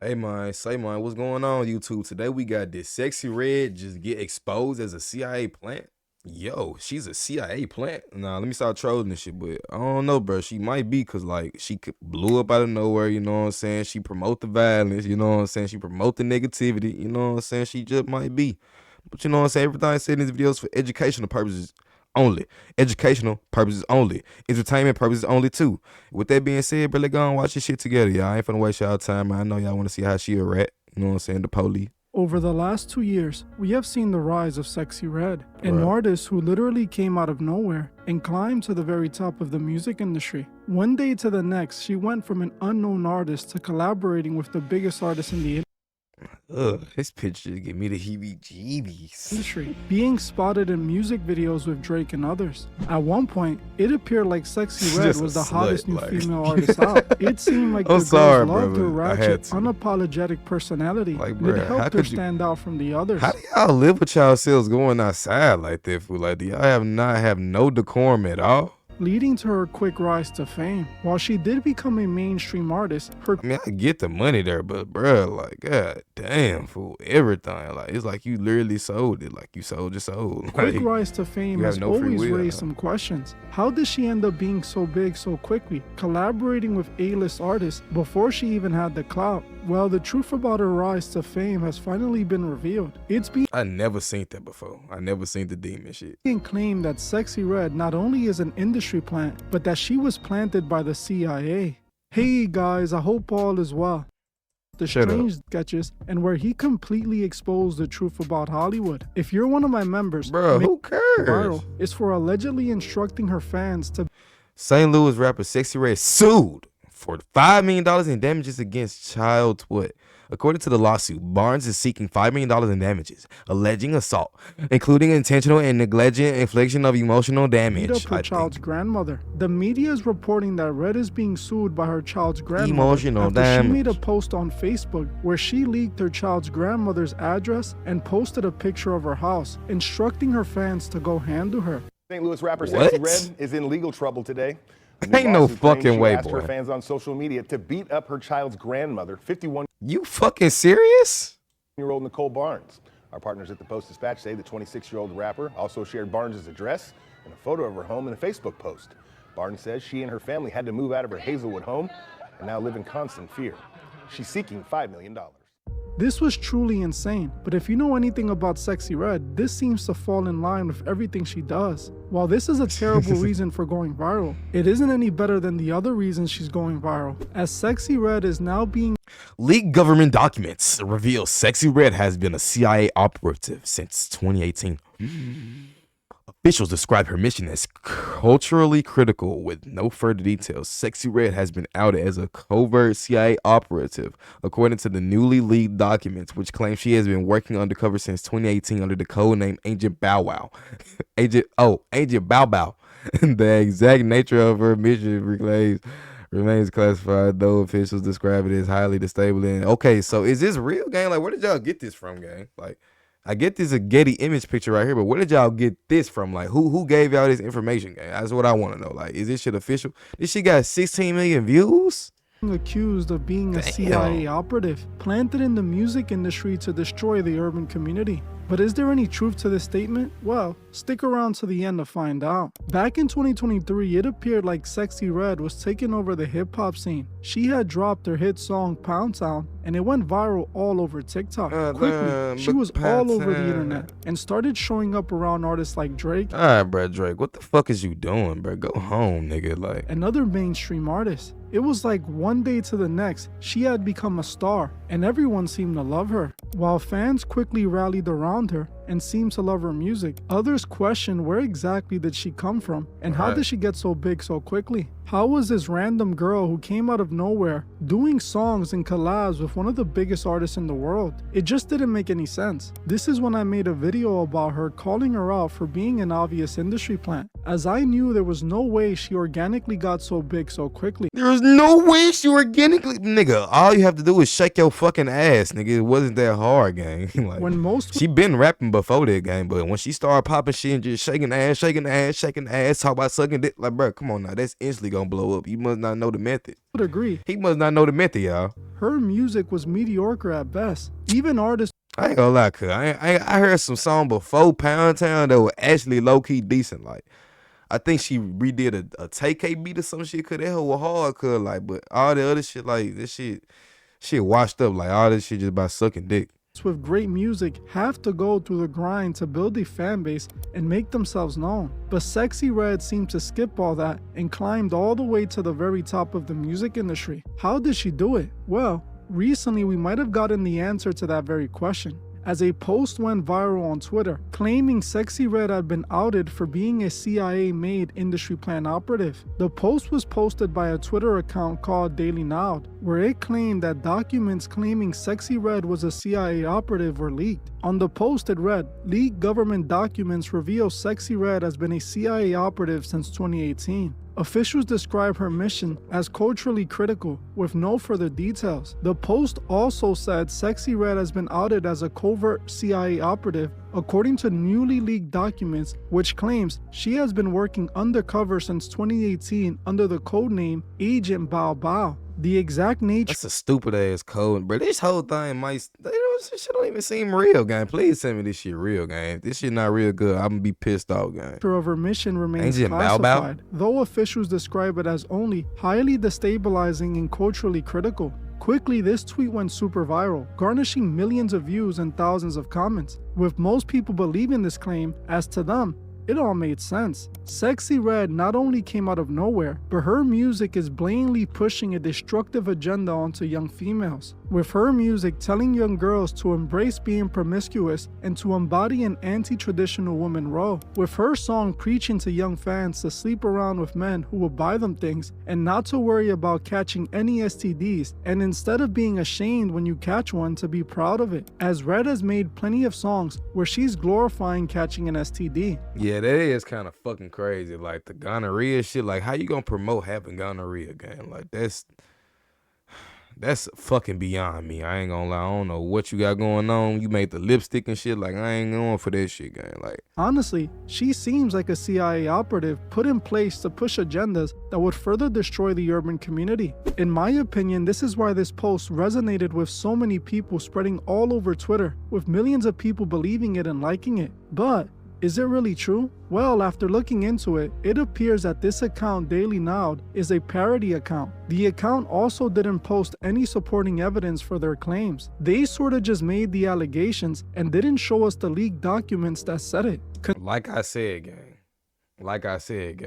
Hey man, say man, what's going on YouTube? Today we got this Sexy Red just get exposed as a CIA plant. Yo, she's a CIA plant. Nah, let me start trolling this shit, but I don't know, bro. She might be cause like blew up out of nowhere, you know what I'm saying? She promote the violence, you know what I'm saying? She promote the negativity, you know what I'm saying? She just might be. But you know what I'm saying? Everything I said in these videos for educational purposes only. Educational purposes only. Entertainment purposes only too. With that being said, bro, let's go and watch this shit together, y'all. I ain't finna waste y'all time, man. I know y'all want to see how she a rat. You know what I'm saying? The police. Over the last 2 years, we have seen the rise of Sexyy Red, an artist who literally came out of nowhere and climbed to the very top of the music industry. One day to the next, she went from an unknown artist to collaborating with the biggest artist in the Ugh, this picture give me the heebie-jeebies. industry, being spotted in music videos with Drake and others. At one point, it appeared like Sexyy Red was the hottest new female artist out. It seemed like the girls loved her ratchet, unapologetic personality. Like, bro, it helped her stand out from the others. How do y'all live with yourselves going outside like that, fool? Like, do y'all not have no decorum at all? Leading to her quick rise to fame. While she did become a mainstream artist, I mean, I get the money there, but bruh, like, god damn, fool, everything. Like, it's like you literally sold it. Like, you sold your soul. Quick rise to fame has always raised some questions. How did she end up being so big so quickly, collaborating with A-list artists before she even had the clout? Well, the truth about her rise to fame has finally been revealed. I never seen that before. I never seen the demon shit. Being claimed that Sexyy Red not only is an industry plant, but that she was planted by the CIA. Hey guys, I hope all is well. The strange sketches and where he completely exposed the truth about Hollywood. If you're one of my members, bro, who cares? Viral is for allegedly instructing her fans to. St. Louis rapper Sexyy Red sued for $5 million in damages against child what? According to the lawsuit, Barnes is seeking $5 million in damages, alleging assault, including intentional and negligent infliction of emotional damage. Beat up her child's grandmother. The media is reporting that Red is being sued by her child's grandmother emotional damage. She made a post on Facebook where she leaked her child's grandmother's address and posted a picture of her house, instructing her fans to go handle her. St. Louis rapper Sexyy Red is in legal trouble today. Ain't no fucking way, asked boy. her fans on social media to beat up her child's grandmother, 51. You fucking serious? Year-old Nicole Barnes. Our partners at the Post-Dispatch say the 26-year-old rapper also shared Barnes' address and a photo of her home in a Facebook post. Barnes says she and her family had to move out of her Hazelwood home and now live in constant fear. She's seeking $5 million. This was truly insane, but if you know anything about Sexyy Red, this seems to fall in line with everything she does. While this is a terrible reason for going viral, it isn't any better than the other reasons she's going viral, as Sexyy Red is now being leaked. Government documents reveal Sexyy Red has been a CIA operative since 2018. Officials describe her mission as culturally critical with no further details. Sexyy Red has been outed as a covert CIA operative, according to the newly leaked documents, which claim she has been working undercover since 2018 under the code name Agent Bow Wow. Agent Bow Bow. The exact nature of her mission remains classified, though officials describe it as highly destabilizing. Okay, so is this real, gang? Like, where did y'all get this from, gang? Like, I get this a Getty image picture right here, but where did y'all get this from? Like, who gave y'all this information, gang? That's what I want to know. Like, is this shit official? This shit got 16 million views? Accused of being a CIA operative, planted in the music industry to destroy the urban community. But is there any truth to this statement? Well, stick around to the end to find out. Back in 2023, it appeared like Sexyy Red was taking over the hip-hop scene. She had dropped her hit song Pound Town, and it went viral all over TikTok. Quickly, she was all over the internet and started showing up around artists like Drake. Alright, bro, Drake, what the fuck is you doing, bro? Go home, nigga. Like, and other mainstream artists. It was like one day to the next, she had become a star, and everyone seemed to love her. While fans quickly rallied around her and seemed to love her music, others questioned where exactly did she come from, and how did she get so big so quickly? How was this random girl who came out of nowhere doing songs and collabs with one of the biggest artists in the world? It just didn't make any sense. This is when I made a video about her, calling her out for being an obvious industry plant, as I knew there was no way she organically got so big so quickly. There's no way she organically, nigga. All you have to do is shake your fucking ass, nigga. It wasn't that hard, gang. Like, when most she been rapping before that game, but when she started popping shit and just shaking the ass, talk about sucking dick, like, bro, come on now, that's instantly gonna blow up. You must not know the method. I would agree. He must not know the method, y'all. Her music was mediocre at best. Even artists I ain't gonna lie, cuz I heard some song before Pound Town that were actually low-key decent. Like, I think she redid a Tay-K beat or some shit, cuz that hoe was hard, cuz, like, but all the other shit, like, this shit washed up. Like, all this shit just about sucking dick. with great music have to go through the grind to build a fan base and make themselves known. But Sexyy Red seemed to skip all that and climbed all the way to the very top of the music industry. How did she do it? Well, recently we might have gotten the answer to that very question, as a post went viral on Twitter claiming Sexyy Red had been outed for being a CIA-made industry plan operative. The post was posted by a Twitter account called Daily Nowd, where it claimed that documents claiming Sexyy Red was a CIA operative were leaked. On the post it read, "Leaked government documents reveal Sexyy Red has been a CIA operative since 2018. Officials describe her mission as culturally critical, with no further details." The post also said Sexyy Red has been outed as a covert CIA operative according to newly leaked documents, which claims she has been working undercover since 2018 under the codename Agent Bao Bao. The exact nature That's a stupid ass code, bro. This whole thing might, this shit don't even seem real, gang. Please send me this shit real, gang. If this shit not real good, I'm gonna be pissed off, gang. of her mission remains Agent Bao Bao? classified, though officials describe it as only highly destabilizing and culturally critical. Quickly, this tweet went super viral, garnishing millions of views and thousands of comments, with most people believing this claim, as to them, it all made sense. Sexyy Red not only came out of nowhere, but her music is blatantly pushing a destructive agenda onto young females, with her music telling young girls to embrace being promiscuous and to embody an anti-traditional woman role, with her song preaching to young fans to sleep around with men who will buy them things and not to worry about catching any STDs, and instead of being ashamed when you catch one, to be proud of it, as Red has made plenty of songs where she's glorifying catching an STD. Yeah, that is kind of fucking crazy. Like, the gonorrhea shit, like, how you gonna promote having gonorrhea, gang? Like, that's fucking beyond me. I ain't gonna lie. I don't know what you got going on. You made the lipstick and shit. Like, I ain't going for that shit, gang. Like, honestly, she seems like a CIA operative put in place to push agendas that would further destroy the urban community. In my opinion, this is why this post resonated with so many people, spreading all over Twitter, with millions of people believing it and liking it. But is it really true? Well, after looking into it, it appears that this account, Daily Nowd, is a parody account. The account also didn't post any supporting evidence for their claims. They sorta just made the allegations and didn't show us the leaked documents that said it. like I said, gang. Like I said,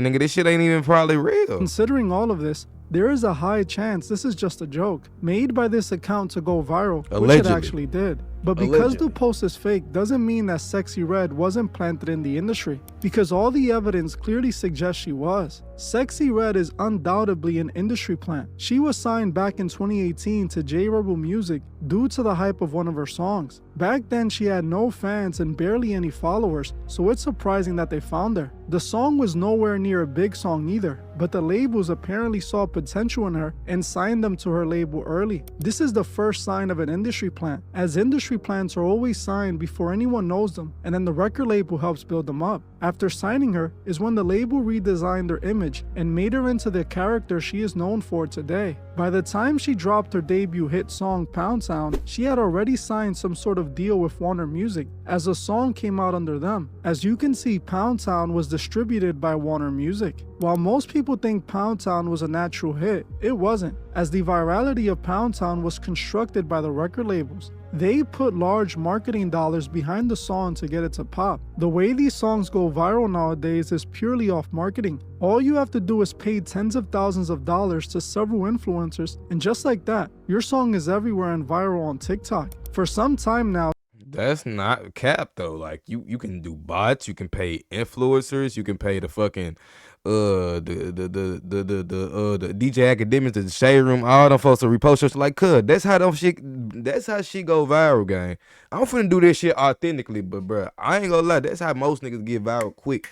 nigga, this shit ain't even probably real. Considering all of this, there is a high chance this is just a joke made by this account to go viral, which it Allegedly. actually did. But because the post is fake doesn't mean that Sexyy Red wasn't planted in the industry, because all the evidence clearly suggests she was. Sexyy Red is undoubtedly an industry plant. She was signed back in 2018 to J Rebel Music due to the hype of one of her songs. Back then she had no fans and barely any followers, so it's surprising that they found her. The song was nowhere near a big song either, but the labels apparently saw potential in her and signed them to her label early. This is the first sign of an industry plant, as industry plants are always signed before anyone knows them, and then the record label helps build them up. After signing her is when the label redesigned her image and made her into the character she is known for today. By the time she dropped her debut hit song Pound Town, she had already signed some sort of deal with Warner Music, as the song came out under them. As you can see, Pound Town was distributed by Warner Music. While most people think Pound Town was a natural hit, it wasn't, as the virality of Pound Town was constructed by the record labels. They put large marketing dollars behind the song to get it to pop. The way these songs go viral nowadays is purely off marketing. All you have to do is pay tens of thousands of dollars to several influencers, and just like that, your song is everywhere and viral on TikTok. For some time now, That's not cap though. Like, you can do bots, you can pay influencers, you can pay the fucking the DJ Academics, the Shade Room, all them folks to repost shit like, that's how she go viral, gang. I'm finna do this shit authentically, but bruh, I ain't gonna lie, that's how most niggas get viral quick.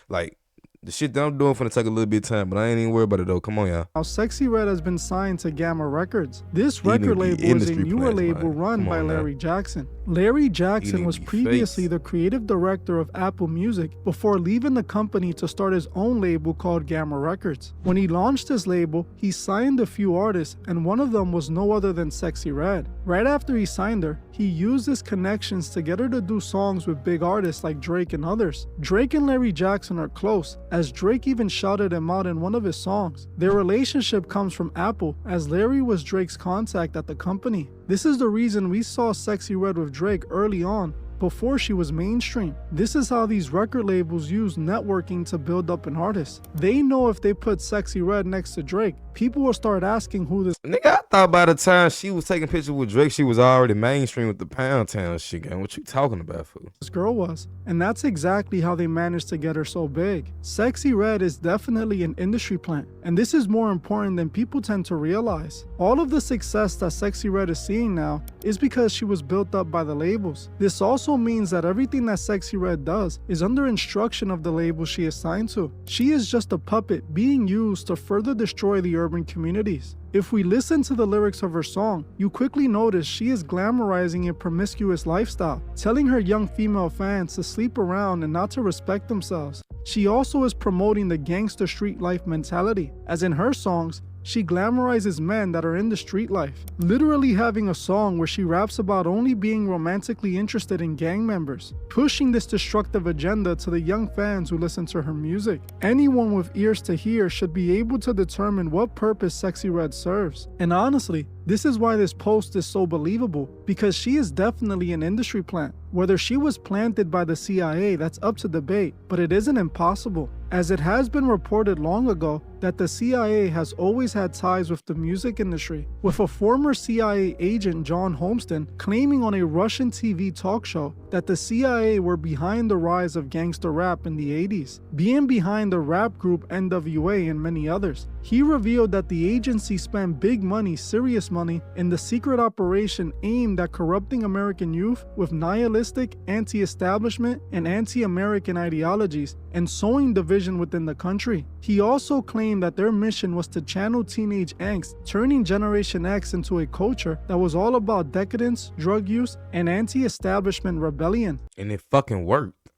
Like, The shit that I'm doing finna take a little bit of time, but I ain't even worried about it though. Come on, y'all. Now, Sexyy Red has been signed to Gamma Records. This He need to record be label is a industry newer plants, label man. run Come by on now. Larry Jackson. Larry Jackson need was to be previously faced. the creative director of Apple Music before leaving the company to start his own label called Gamma Records. When he launched his label, he signed a few artists, and one of them was no other than Sexyy Red. Right after he signed her, he used his connections to get her to do songs with big artists like Drake and others. Drake and Larry Jackson are close, as Drake even shouted him out in one of his songs. Their relationship comes from Apple, as Larry was Drake's contact at the company. This is the reason we saw Sexyy Red with Drake early on, before she was mainstream. This is how these record labels use networking to build up an artist. They know if they put Sexyy Red next to Drake, people will start asking who this Nigga, I thought by the time she was taking pictures with Drake, she was already mainstream with the Pound Town shit, gang. What you talking about, fool? girl was. And that's exactly how they managed to get her so big. Sexyy Red is definitely an industry plant, and this is more important than people tend to realize. All of the success that Sexyy Red is seeing now is because she was built up by the labels. This also means that everything that Sexyy Red does is under instruction of the label she is signed to. She is just a puppet being used to further destroy the urban communities. If we listen to the lyrics of her song, you quickly notice she is glamorizing a promiscuous lifestyle, telling her young female fans to sleep around and not to respect themselves. She also is promoting the gangster street life mentality, as in her songs, she glamorizes men that are in the street life, literally having a song where she raps about only being romantically interested in gang members, pushing this destructive agenda to the young fans who listen to her music. Anyone with ears to hear should be able to determine what purpose Sexyy Red serves. And honestly, this is why this post is so believable, because she is definitely an industry plant. Whether she was planted by the CIA, that's up to debate, but it isn't impossible, as it has been reported long ago that the CIA has always had ties with the music industry, with a former CIA agent, John Holmeston, claiming on a Russian TV talk show that the CIA were behind the rise of gangster rap in the 80s, being behind the rap group NWA and many others. He revealed that the agency spent big money, serious money, in the secret operation aimed at corrupting American youth with nihilistic, anti-establishment, and anti-American ideologies, and sowing division within the country. He also claimed that their mission was to channel teenage angst, turning Generation X into a culture that was all about decadence, drug use, and anti-establishment rebellion. And it fucking worked.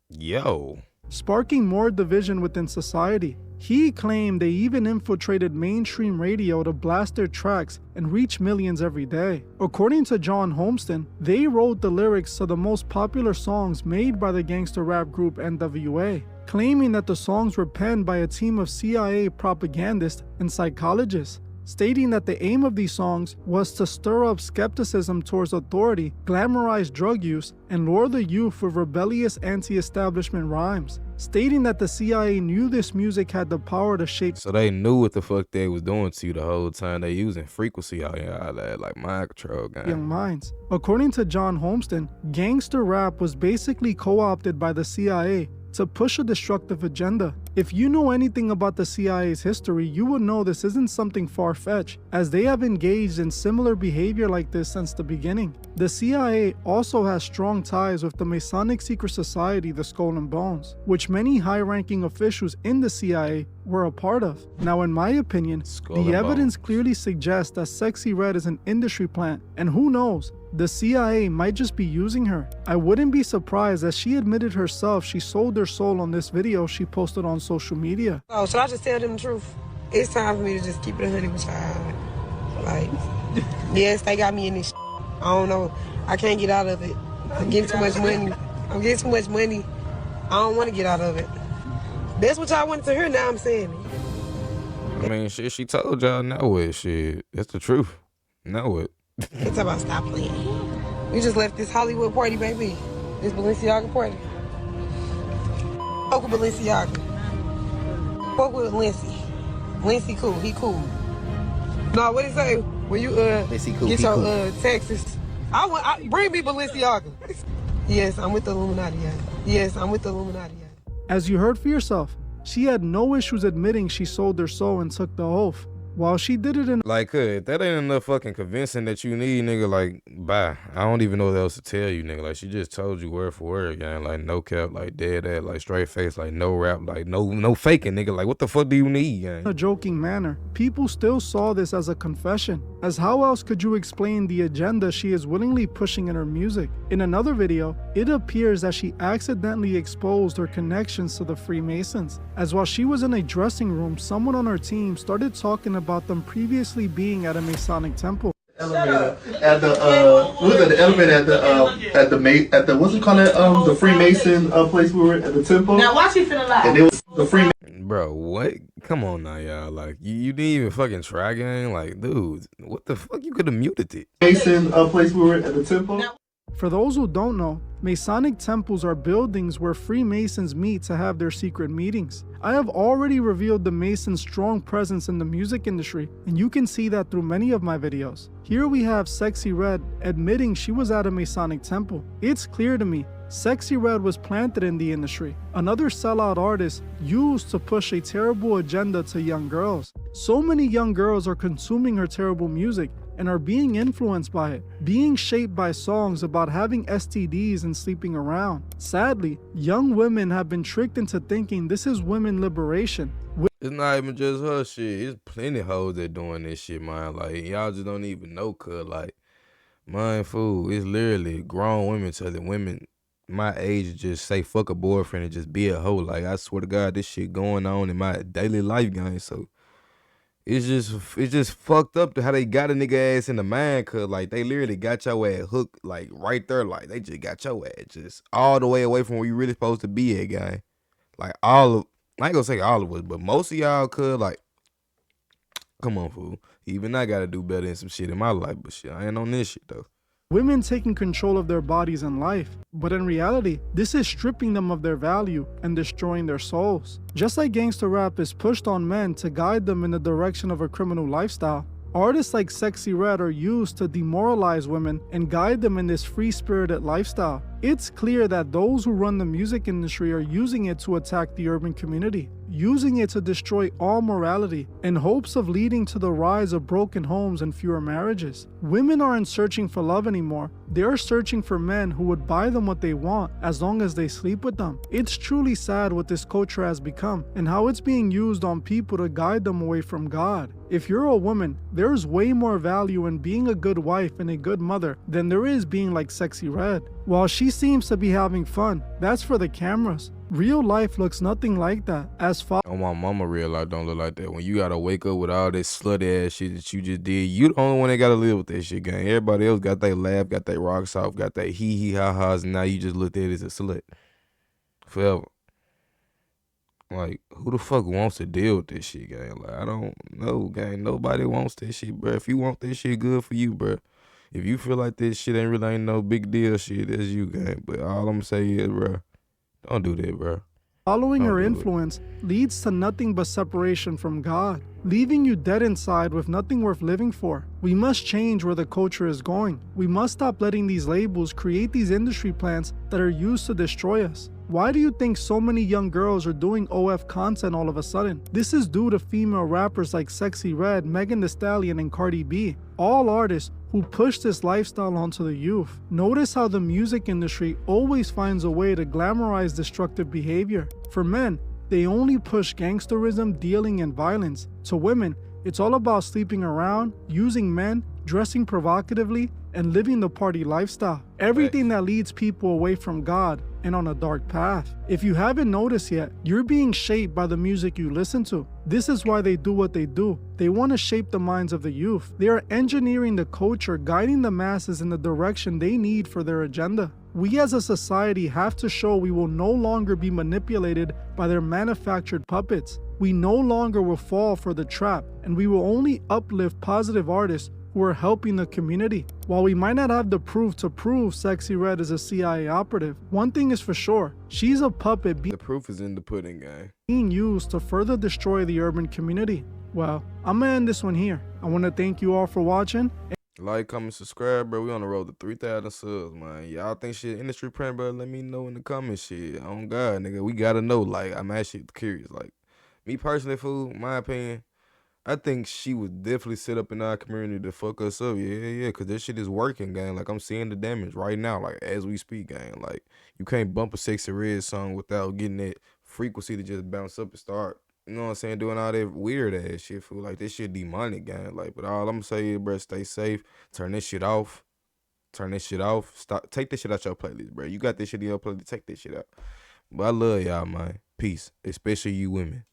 Yo. Sparking more division within society. He claimed they even infiltrated mainstream radio to blast their tracks and reach millions every day. According to John Holmeston, they wrote the lyrics to the most popular songs made by the gangster rap group NWA, claiming that the songs were penned by a team of CIA propagandists and psychologists, stating that the aim of these songs was to stir up skepticism towards authority, glamorize drug use, and lure the youth with rebellious anti-establishment rhymes, stating that the CIA knew this music had the power to shape. So they knew what the fuck they was doing to you the whole time. They using frequency out here, all that, like mind control, gang. Young minds. According to John Holmeston, gangster rap was basically co-opted by the CIA to push a destructive agenda. If you know anything about the CIA's history, you would know this isn't something far-fetched, as they have engaged in similar behavior like this since the beginning. The CIA also has strong ties with the Masonic secret society, the Skull and Bones, which many high-ranking officials in the CIA were a part of. Now, in my opinion, the evidence clearly suggests that Sexyy Red is an industry plant, and who knows, the CIA might just be using her. I wouldn't be surprised, as she admitted herself she sold her soul on this video she posted on social media. Oh, should I just tell them the truth? It's time for me to just keep it 100 with y'all. Like, yes, they got me in this I don't know. I can't get out of it. I'm getting too much money. I'm getting too much money. I don't want to get out of it. That's what y'all wanted to hear, now I'm saying it. I mean, shit, she told y'all know it, shit. That's the truth. Know it. It's about stop playing. We just left this Hollywood party, baby. This Balenciaga party. Fuck with Balenciaga. Fuck with Lindsay. Lindsay cool. He cool. No, what he say? When you cool, get your Texas, I bring me Balenciaga. Yes, I'm with the Illuminati. Yeah. Yes, I'm with the Illuminati. Yeah. As you heard for yourself, she had no issues admitting she sold her soul and took the oath. While she did it in Like, if that ain't enough fucking convincing that you need, nigga, like, bye. I don't even know what else to tell you, nigga. Like, she just told you word for word, gang. Like, no cap, like, dead ass, like, straight face, like, no rap, like, no faking, nigga. Like, what the fuck do you need, gang? a joking manner, people still saw this as a confession, as how else could you explain the agenda she is willingly pushing in her music? In another video, it appears that she accidentally exposed her connections to the Freemasons, as while she was in a dressing room, someone on her team started talking about them previously being at a Masonic temple. Elevator at the what was that? The elevator at the what's it called? The Freemason place we were at the temple. Now why she feeling like? And it was the Freemason. Bro, what? Come on now, y'all. Like, you didn't even fucking try, gang. Like, dude, what the fuck? You could have muted it. Mason place we were at the temple. For those who don't know, Masonic temples are buildings where Freemasons meet to have their secret meetings. I have already revealed the Masons' strong presence in the music industry, and you can see that through many of my videos. Here we have Sexyy Red admitting she was at a Masonic temple. It's clear to me, Sexyy Red was planted in the industry, another sellout artist used to push a terrible agenda to young girls. So many young girls are consuming her terrible music and are being influenced by it, being shaped by songs about having STDs and sleeping around. Sadly, young women have been tricked into thinking this is women liberation. It's not even just her shit. It's plenty hoes that doing this shit, man. Like, y'all just don't even know, cuz, like, man, fool, it's literally grown women telling women my age just say fuck a boyfriend and just be a hoe. Like, I swear to God, this shit going on in my daily life, gang. So it's just fucked up to how they got a nigga ass in the mind, cause like they literally got your ass hooked like right there, like they just got your ass just all the way away from where you really supposed to be at, gang. Like I ain't gonna say all of us, but most of y'all could like, come on, fool. Even I gotta do better in some shit in my life, but shit, I ain't on this shit though. Women taking control of their bodies and life, but in reality, this is stripping them of their value and destroying their souls. Just like gangster rap is pushed on men to guide them in the direction of a criminal lifestyle, artists like Sexyy Red are used to demoralize women and guide them in this free-spirited lifestyle. It's clear that those who run the music industry are using it to attack the urban community, using it to destroy all morality in hopes of leading to the rise of broken homes and fewer marriages. Women aren't searching for love anymore. They're searching for men who would buy them what they want as long as they sleep with them. It's truly sad what this culture has become and how it's being used on people to guide them away from God. If you're a woman, there's way more value in being a good wife and a good mother than there is being like Sexyy Red. While she seems to be having fun, that's for the cameras. Real life looks nothing like that. As far Oh, my mama, real life don't look like that. When you gotta wake up with all this slutty ass shit that you just did, you the only one that gotta live with that shit, gang. Everybody else got their laugh, got their rocks off, got their hee ha ha's, and now you just looked at it as a slut. Forever. Like, who the fuck wants to deal with this shit, gang? Like, I don't know, gang. Nobody wants this shit, bro. If you want this shit, good for you, bro. If you feel like this shit ain't no big deal shit, that's you, gang. But all I'm saying is, bro, don't do that, bro. following her influence leads to nothing but separation from God, leaving you dead inside with nothing worth living for. We must change where the culture is going. We must stop letting these labels create these industry plants that are used to destroy us. Why do you think so many young girls are doing OF content all of a sudden? This is due to female rappers like Sexyy Red, Megan Thee Stallion, and Cardi B. All artists who push this lifestyle onto the youth. Notice how the music industry always finds a way to glamorize destructive behavior. For men, they only push gangsterism, dealing, and violence. To women, it's all about sleeping around, using men, dressing provocatively, and living the party lifestyle. Everything that leads people away from God and on a dark path. If you haven't noticed yet, you're being shaped by the music you listen to. This is why they do what they do. They want to shape the minds of the youth. They are engineering the culture, guiding the masses in the direction they need for their agenda. We as a society have to show we will no longer be manipulated by their manufactured puppets. We no longer will fall for the trap, and we will only uplift positive artists who are helping the community. While we might not have the proof to prove Sexyy Red is a CIA operative, one thing is for sure, she's a puppet The proof is in the pudding, gang. being used to further destroy the urban community. Well, I'm gonna end this one here. I want to thank you all for watching. Like, comment, subscribe, bro. We on the road to 3,000 subs, man. Y'all think shit industry print, bro? Let me know in the comments, shit. On God, nigga, we gotta know. Like, I'm actually curious. Like, me personally, fool, my opinion, I think she would definitely sit up in our community to fuck us up. Yeah, cause this shit is working, gang. Like I'm seeing the damage right now, like as we speak, gang. Like you can't bump a Sexy Red song without getting that frequency to just bounce up and start. You know what I'm saying? Doing all that weird ass shit, fool. Like this shit demonic, gang. Like, but all I'm gonna say is, bro, stay safe. Turn this shit off. Turn this shit off. Stop. Take this shit out your playlist, bro. You got this shit in your playlist. Take this shit out. But I love y'all, man. Peace, especially you women.